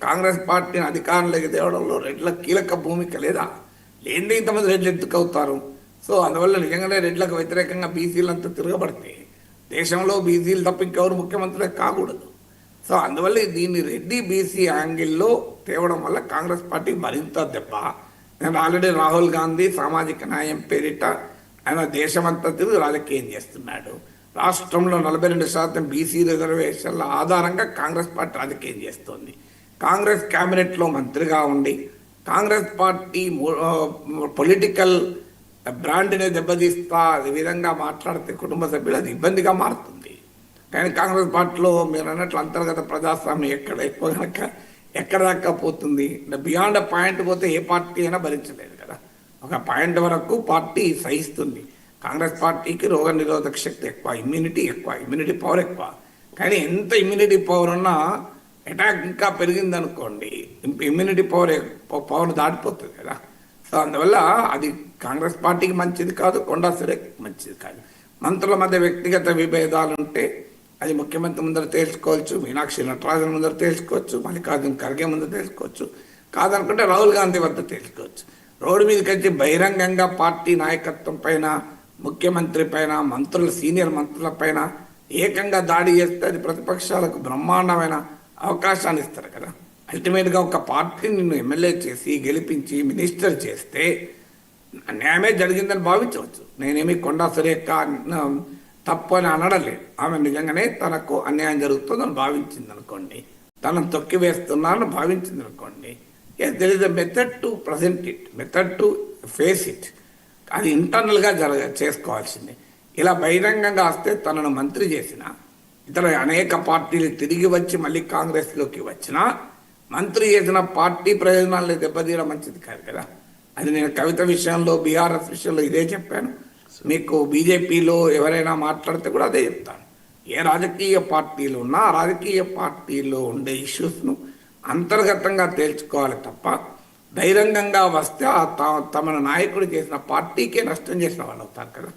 కాంగ్రెస్ పార్టీని అధికారంలోకి తేవడంలో రెడ్ల కీలక భూమిక లేదా? లేని ఇంతమంది రెడ్లు ఎత్తుకవుతారు. సో అందువల్ల నిజంగానే రెడ్లకు వ్యతిరేకంగా బీసీలంతా తిరగబడితే దేశంలో బీసీలు తప్ప ఇంకెవరు ముఖ్యమంత్రి కాకూడదు. సో అందువల్ల దీన్ని రెడ్డి బీసీ యాంగిల్లో తేవడం వల్ల కాంగ్రెస్ పార్టీ మరింత దెబ్బ. నేను ఆల్రెడీ రాహుల్ గాంధీ సామాజిక న్యాయం పేరిట ఆయన దేశమంతా తిరిగి రాజకీయం చేస్తున్నాడు. రాష్ట్రంలో 42% బీసీ రిజర్వేషన్ల ఆధారంగా కాంగ్రెస్ పార్టీ రాజకీయం చేస్తోంది. కాంగ్రెస్ క్యాబినెట్లో మంత్రిగా ఉండి కాంగ్రెస్ పార్టీ పొలిటికల్ బ్రాండ్ని దెబ్బతీస్తా ఈ విధంగా మాట్లాడితే కుటుంబ సభ్యులు అది ఇబ్బందిగా మారుతుంది. కానీ కాంగ్రెస్ పార్టీలో మీరు అన్నట్లు అంతర్గత ప్రజాస్వామ్యం ఎక్కువ కనుక ఎక్కడ దాకా పోతుంది. బియాండ్ పాయింట్ పోతే ఏ పార్టీ అయినా భరించలేదు కదా. ఒక పాయింట్ వరకు పార్టీ సహిస్తుంది. కాంగ్రెస్ పార్టీకి రోగ నిరోధక శక్తి ఎక్కువ, ఇమ్యూనిటీ పవర్ ఎక్కువ. కానీ ఎంత ఇమ్యూనిటీ పవర్ ఉన్నా అటాక్ ఇంకా పెరిగిందనుకోండి, ఇమ్యూనిటీ పవర్ దాటిపోతుంది కదా. సో అందువల్ల అది కాంగ్రెస్ పార్టీకి మంచిది కాదు, కొండా సురేఖ మంచిది కాదు. మంత్రుల మధ్య వ్యక్తిగత విభేదాలు ఉంటే అది ముఖ్యమంత్రి ముందర తేల్చుకోవచ్చు, మీనాక్షి నటరాజన్ ముందర తేల్చుకోవచ్చు, మల్లికార్జున ఖర్గే ముందర తేల్చుకోవచ్చు, కాదనుకుంటే రాహుల్ గాంధీ వద్ద తేల్చుకోవచ్చు. రోడ్డు మీదకి వచ్చి బహిరంగంగా పార్టీ నాయకత్వం పైన, ముఖ్యమంత్రి పైన, సీనియర్ మంత్రుల పైన ఏకంగా దాడి చేస్తే అది ప్రతిపక్షాలకు బ్రహ్మాండమైన అవకాశాన్ని ఇస్తారు కదా. అల్టిమేట్గా ఒక పార్టీని నిన్ను ఎమ్మెల్యే చేసి గెలిపించి మినిస్టర్ చేస్తే న్యాయమే జరిగిందని భావించవచ్చు. నేనేమి కొండా సురేఖ తప్పు అని అనడలేదు. ఆమె నిజంగానే తనకు అన్యాయం జరుగుతుందని భావించింది అనుకోండి, తనను తొక్కివేస్తున్నానని భావించింది అనుకోండి, there is a method to present it, method to face it. అది ఇంటర్నల్గా చేసుకోవాల్సిందే. ఇలా బహిరంగంగా వస్తే తనను మంత్రి చేసిన ఇతర అనేక పార్టీలు తిరిగి వచ్చి మళ్ళీ కాంగ్రెస్లోకి వచ్చినా మంత్రి చేసిన పార్టీ ప్రయోజనాలను దెబ్బతీయడం మంచిది కాదు కదా. అది నేను కవిత విషయంలో, బీఆర్ఎస్ విషయంలో ఇదే చెప్పాను. మీకు బీజేపీలో ఎవరైనా మాట్లాడితే కూడా అదే చెప్తాను. ఏ రాజకీయ పార్టీలు ఉన్నా ఆ రాజకీయ పార్టీలో ఉండే ఇష్యూస్ను అంతర్గతంగా తేల్చుకోవాలి తప్ప బహిరంగంగా వస్తే తమ నాయకుడు చేసిన పార్టీకే నష్టం చేసిన వాళ్ళు అవుతారు కదా.